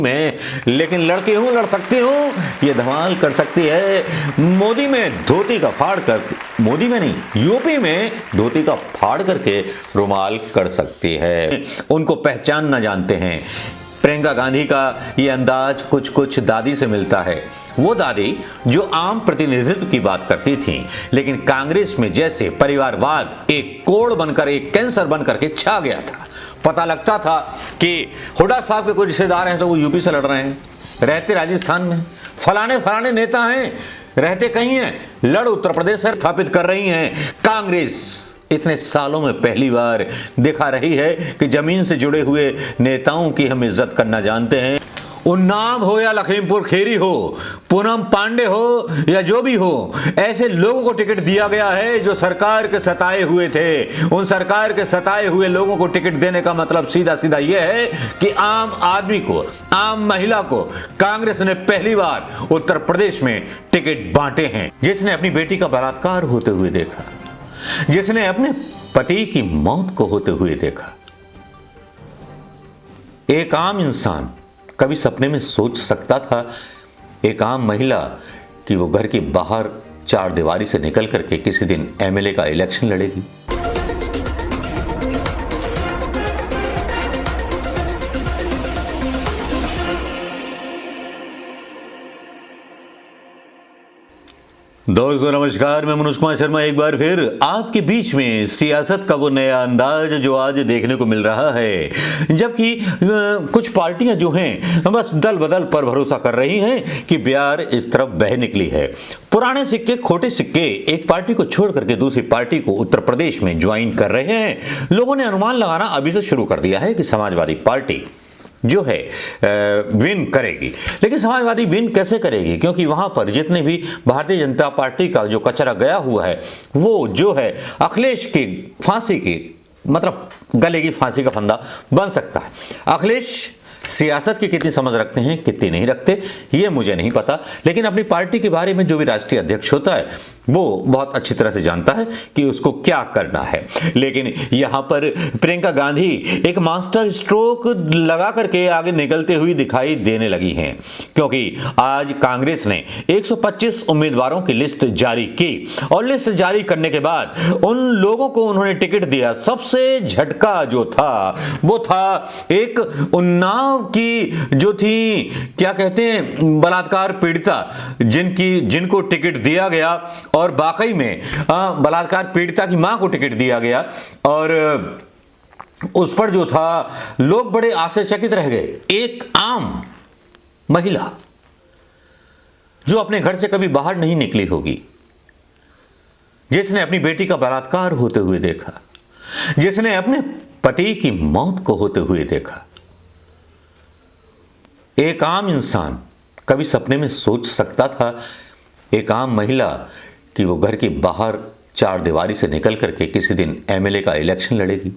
में, लेकिन लड़की हूं, लड़ सकती हूं, ये धमाल कर सकती है। मोदी में धोती का फाड़ कर, मोदी में नहीं यूपी में धोती का फाड़ करके रुमाल कर सकती है। उनको पहचान न जानते हैं। प्रियंका गांधी का ये अंदाज कुछ कुछ दादी से मिलता है। वो दादी जो आम प्रतिनिधित्व की बात करती थी, लेकिन कांग्रेस में जैसे परिवारवाद एक कोड़ बनकर, एक कैंसर बनकर के छा गया था। पता लगता था कि हुड्डा साहब के कोई रिश्तेदार हैं तो वो यूपी से लड़ रहे हैं, रहते राजस्थान में, फलाने फलाने नेता हैं रहते कहीं हैं, लड़ उत्तर प्रदेश से स्थापित कर रही हैं। कांग्रेस इतने सालों में पहली बार दिखा रही है कि जमीन से जुड़े हुए नेताओं की हम इज्जत करना जानते हैं। उन्नाव हो या लखीमपुर खीरी हो, पूनम पांडे हो या जो भी हो, ऐसे लोगों को टिकट दिया गया है जो सरकार के सताए हुए थे। उन सरकार के सताए हुए लोगों को टिकट देने का मतलब सीधा सीधा यह है कि आम आदमी को, आम महिला को कांग्रेस ने पहली बार उत्तर प्रदेश में टिकट बांटे हैं। जिसने अपनी बेटी का बलात्कार होते हुए देखा, जिसने अपने पति की मौत को होते हुए देखा, एक आम इंसान कभी सपने में सोच सकता था, एक आम महिला, कि वो घर के बाहर चार दीवारी से निकल करके किसी दिन एमएलए का इलेक्शन लड़ेगी? दोस्तों नमस्कार, मैं मनोज कुमार शर्मा एक बार फिर आपके बीच में सियासत का वो नया अंदाज जो आज देखने को मिल रहा है। जबकि कुछ पार्टियां जो हैं बस दल बदल पर भरोसा कर रही हैं कि बिहार इस तरफ बह निकली है। पुराने सिक्के, खोटे सिक्के एक पार्टी को छोड़ करके दूसरी पार्टी को उत्तर प्रदेश में ज्वाइन कर रहे हैं। लोगों ने अनुमान लगाना अभी से शुरू कर दिया है कि समाजवादी पार्टी जो है विन करेगी। लेकिन समाजवादी विन कैसे करेगी? क्योंकि वहां पर जितने भी भारतीय जनता पार्टी का जो कचरा गया हुआ है, वो जो है अखिलेश की फांसी की, मतलब गले की फांसी का फंदा बन सकता है। अखिलेश सियासत की कितनी समझ रखते हैं, कितनी नहीं रखते, ये मुझे नहीं पता, लेकिन अपनी पार्टी के बारे में जो भी राष्ट्रीय अध्यक्ष होता है वो बहुत अच्छी तरह से जानता है कि उसको क्या करना है। लेकिन यहां पर प्रियंका गांधी एक मास्टर स्ट्रोक लगा करके आगे निकलते हुए दिखाई देने लगी हैं, क्योंकि आज कांग्रेस ने 125 उम्मीदवारों की लिस्ट जारी की और लिस्ट जारी करने के बाद उन लोगों को उन्होंने टिकट दिया। सबसे झटका जो था वो था एक उन्नाव की जो थी, क्या कहते हैं, बलात्कार पीड़िता, जिनको टिकट दिया गया और वाकई में बलात्कार पीड़िता की मां को टिकट दिया गया और उस पर जो था लोग बड़े आश्चर्यचकित रह गए। एक आम महिला जो अपने घर से कभी बाहर नहीं निकली होगी, जिसने अपनी बेटी का बलात्कार होते हुए देखा, जिसने अपने पति की मौत को होते हुए देखा, एक आम इंसान कभी सपने में सोच सकता था, एक आम महिला, कि वो घर के बाहर चार दीवारी से निकल करके किसी दिन एमएलए का इलेक्शन लड़ेगी?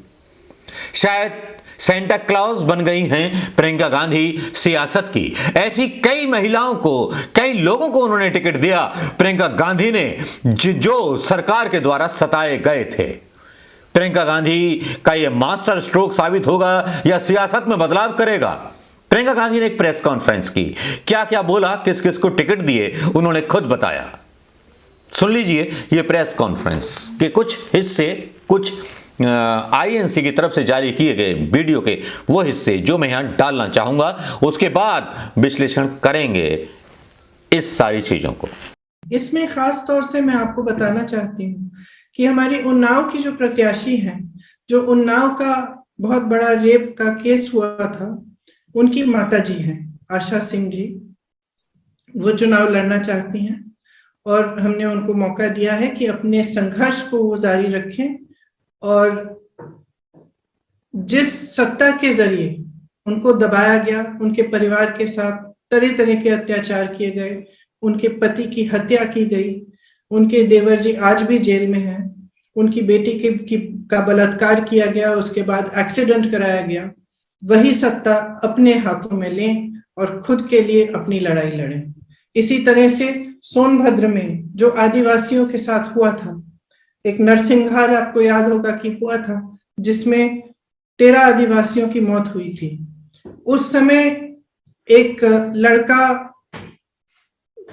शायद सेंटा क्लॉज बन गई हैं प्रियंका गांधी सियासत की। ऐसी कई महिलाओं को, कई लोगों को उन्होंने टिकट दिया प्रियंका गांधी ने, जो सरकार के द्वारा सताए गए थे। प्रियंका गांधी का यह मास्टर स्ट्रोक साबित होगा या सियासत में बदलाव करेगा? प्रियंका गांधी ने एक प्रेस कॉन्फ्रेंस की, क्या क्या बोला, किस किस को टिकट दिए, उन्होंने खुद बताया। सुन लीजिए ये प्रेस कॉन्फ्रेंस के कुछ हिस्से, कुछ आईएनसी की तरफ से जारी किए गए वीडियो के वो हिस्से जो मैं यहां डालना चाहूंगा, उसके बाद विश्लेषण करेंगे इस सारी चीजों को। इसमें खास तौर से मैं आपको बताना चाहती हूँ कि हमारी उन्नाव की जो प्रत्याशी हैं, जो उन्नाव का बहुत बड़ा रेप का केस हुआ था, उनकी माताजी हैं आशा सिंह जी, वो चुनाव लड़ना चाहती हैं और हमने उनको मौका दिया है कि अपने संघर्ष को वो जारी रखें और जिस सत्ता के जरिए उनको दबाया गया, उनके परिवार के साथ तरह तरह के अत्याचार किए गए, उनके पति की हत्या की गई, उनके देवर जी आज भी जेल में हैं, उनकी बेटी का बलात्कार किया गया, उसके बाद एक्सीडेंट कराया गया, वही सत्ता अपने हाथों में लें और खुद के लिए अपनी लड़ाई लड़ें। इसी तरह से सोनभद्र में जो आदिवासियों के साथ हुआ था, एक नरसिंहार आपको याद होगा कि हुआ था, जिसमें 13 आदिवासियों की मौत हुई थी। उस समय एक लड़का,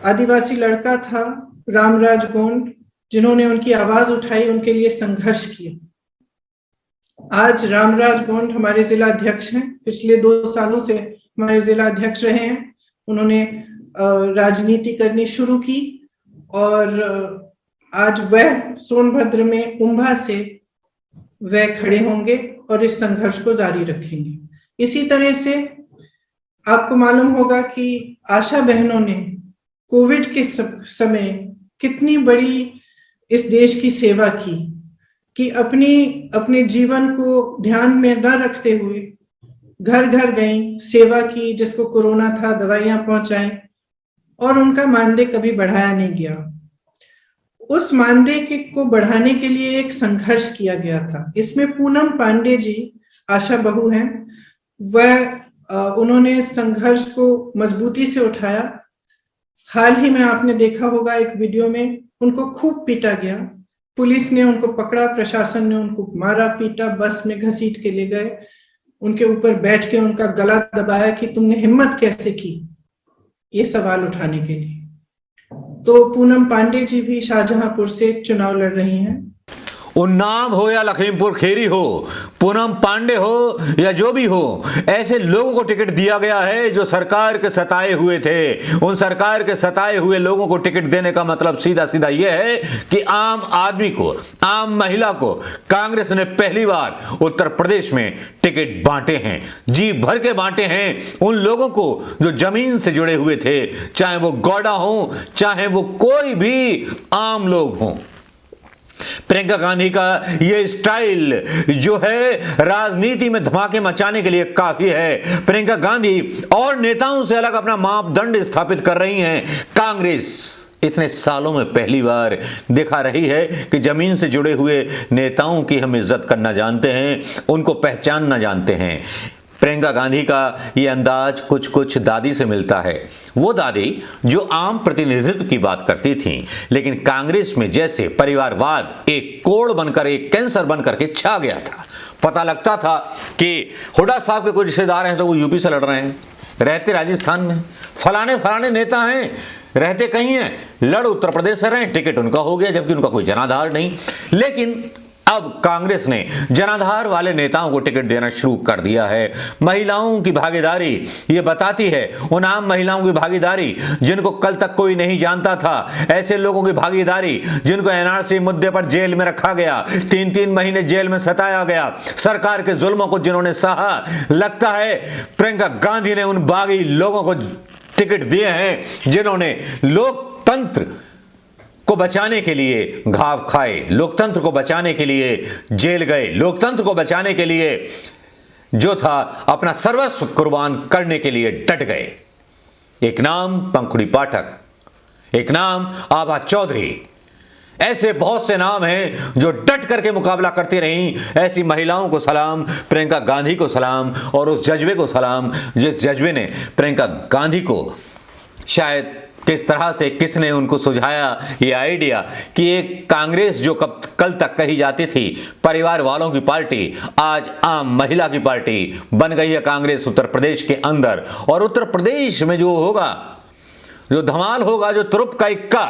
आदिवासी लड़का था रामराज गोंड, जिन्होंने उनकी आवाज उठाई, उनके लिए संघर्ष किया। आज रामराज गोंड हमारे जिला अध्यक्ष हैं, पिछले 2 सालों से हमारे जिला अध्यक्ष रहे हैं। उन्होंने राजनीति करनी शुरू की और आज वह सोनभद्र में उम्भा से वह खड़े होंगे और इस संघर्ष को जारी रखेंगे। इसी तरह से आपको मालूम होगा कि आशा बहनों ने कोविड के समय कितनी बड़ी इस देश की सेवा की, कि अपने जीवन को ध्यान में न रखते हुए घर घर गई, सेवा की, जिसको कोरोना था दवाइयां पहुंचाई और उनका मानदेय कभी बढ़ाया नहीं गया। उस मानदेय को बढ़ाने के लिए एक संघर्ष किया गया था। इसमें पूनम पांडे जी आशा बहू हैं, वह उन्होंने संघर्ष को मजबूती से उठाया। हाल ही में आपने देखा होगा एक वीडियो में उनको खूब पीटा गया, पुलिस ने उनको पकड़ा, प्रशासन ने उनको मारा पीटा, बस में घसीट के ले गए, उनके ऊपर बैठ के उनका गला दबाया कि तुमने हिम्मत कैसे की ये सवाल उठाने के लिए। तो पूनम पांडे जी भी शाहजहांपुर से चुनाव लड़ रही हैं। उन्नाव हो या लखीमपुर खीरी हो, पूनम पांडे हो या जो भी हो, ऐसे लोगों को टिकट दिया गया है जो सरकार के सताए हुए थे। उन सरकार के सताए हुए लोगों को टिकट देने का मतलब सीधा सीधा यह है कि आम आदमी को, आम महिला को कांग्रेस ने पहली बार उत्तर प्रदेश में टिकट बांटे हैं, जी भर के बांटे हैं उन लोगों को जो जमीन से जुड़े हुए थे, चाहे वो गौड़ा हो, चाहे वो कोई भी आम लोग हों। प्रियंका गांधी का ये स्टाइल जो है राजनीति में धमाके मचाने के लिए काफी है। प्रियंका गांधी और नेताओं से अलग अपना मापदंड स्थापित कर रही हैं। कांग्रेस इतने सालों में पहली बार दिखा रही है कि जमीन से जुड़े हुए नेताओं की हम इज्जत करना जानते हैं, उनको पहचानना जानते हैं। प्रियंका गांधी का ये अंदाज कुछ कुछ दादी से मिलता है, वो दादी जो आम प्रतिनिधित्व की बात करती थी, लेकिन कांग्रेस में जैसे परिवारवाद एक कोड़ बनकर, एक कैंसर बनकर के छा गया था। पता लगता था कि हुड्डा साहब के कोई रिश्तेदार हैं तो वो यूपी से लड़ रहे हैं, रहते राजस्थान में, फलाने फलाने नेता हैं रहते कहीं हैं, लड़ उत्तर प्रदेश से रहे, टिकट उनका हो गया, जबकि उनका कोई जनाधार नहीं। लेकिन अब कांग्रेस ने जनाधार वाले नेताओं को टिकट देना शुरू कर दिया है। महिलाओं की भागीदारी ये बताती है, उन आम महिलाओं की भागीदारी जिनको कल तक कोई नहीं जानता था, ऐसे लोगों की भागीदारी जिनको एनआरसी मुद्दे पर जेल में रखा गया, 3-3 महीने जेल में सताया गया, सरकार के जुल्मों को जिन्होंने सहा। लगता है प्रियंका गांधी ने उन बागी लोगों को टिकट दिए हैं जिन्होंने लोकतंत्र को बचाने के लिए घाव खाए, लोकतंत्र को बचाने के लिए जेल गए, लोकतंत्र को बचाने के लिए जो था अपना सर्वस्व कुर्बान करने के लिए डट गए। एक नाम पंखुड़ी पाठक, एक नाम आभा चौधरी, ऐसे बहुत से नाम हैं जो डट करके मुकाबला करती रहीं। ऐसी महिलाओं को सलाम, प्रियंका गांधी को सलाम, और उस जज्बे को सलाम जिस जज्बे ने प्रियंका गांधी को, शायद किस तरह से किसने उनको सुझाया ये आइडिया कि एक कांग्रेस जो कल तक कही जाती थी परिवार वालों की पार्टी, आज आम महिला की पार्टी बन गई है कांग्रेस उत्तर प्रदेश के अंदर। और उत्तर प्रदेश में जो होगा, जो धमाल होगा, जो तुरुप का इक्का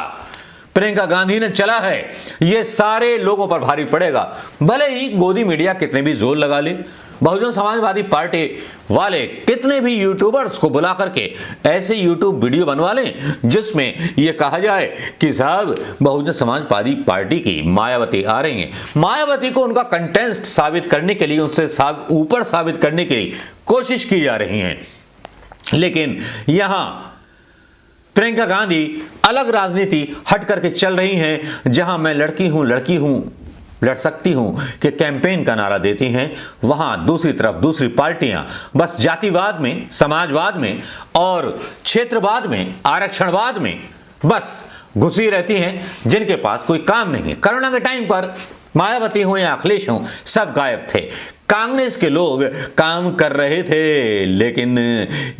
प्रियंका गांधी ने चला है, ये सारे लोगों पर भारी पड़ेगा। भले ही गोदी मीडिया कितने भी जोर लगा ले, बहुजन समाजवादी पार्टी वाले कितने भी यूट्यूबर्स को बुला करके ऐसे यूट्यूब वीडियो बनवा लें जिसमें यह कहा जाए कि साहब बहुजन समाजवादी पार्टी की मायावती आ रही हैं, मायावती को उनका कंटेस्ट साबित करने के लिए, उनसे ऊपर साबित करने की कोशिश की जा रही है। लेकिन यहां प्रियंका गांधी अलग राजनीति हट करके चल रही हैं, जहां मैं लड़की हूं लड़ सकती हूं कि कैंपेन का नारा देती हैं, वहां दूसरी तरफ दूसरी पार्टियां बस जातिवाद में, समाजवाद में और क्षेत्रवाद में, आरक्षणवाद में बस घुसी रहती हैं, जिनके पास कोई काम नहीं है। कोरोना के टाइम पर मायावती हो या अखिलेश हो, सब गायब थे। कांग्रेस के लोग काम कर रहे थे, लेकिन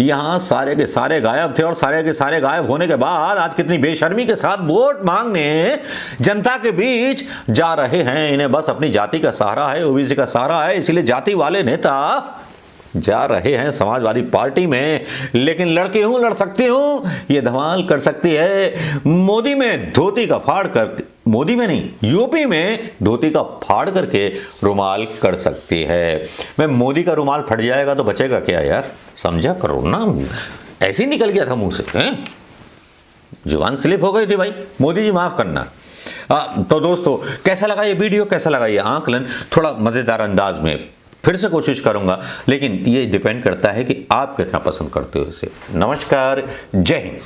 यहां सारे के सारे गायब थे। और सारे के सारे गायब होने के बाद आज कितनी बेशर्मी के साथ वोट मांगने जनता के बीच जा रहे हैं। इन्हें बस अपनी जाति का सहारा है, ओबीसी का सहारा है, इसलिए जाति वाले नेता जा रहे हैं समाजवादी पार्टी में, लेकिन लड़के हूं, लड़ सकती हूं, ये धमाल कर सकती है। मोदी में धोती का फाड़ कर, मोदी में नहीं, यूपी में धोती का फाड़ करके रुमाल कर सकती है। मैं मोदी का रुमाल फट जाएगा तो बचेगा क्या यार, समझा करो ना। ऐसे ही निकल गया था मुंह से, हैं? जुबान स्लिप हो गई थी भाई, मोदी जी माफ करना। तो दोस्तों, कैसा लगा ये वीडियो, कैसा लगा ये आकलन, थोड़ा मजेदार अंदाज में फिर से कोशिश करूंगा, लेकिन ये डिपेंड करता है कि आप कितना पसंद करते हो इसे। नमस्कार, जय हिंद।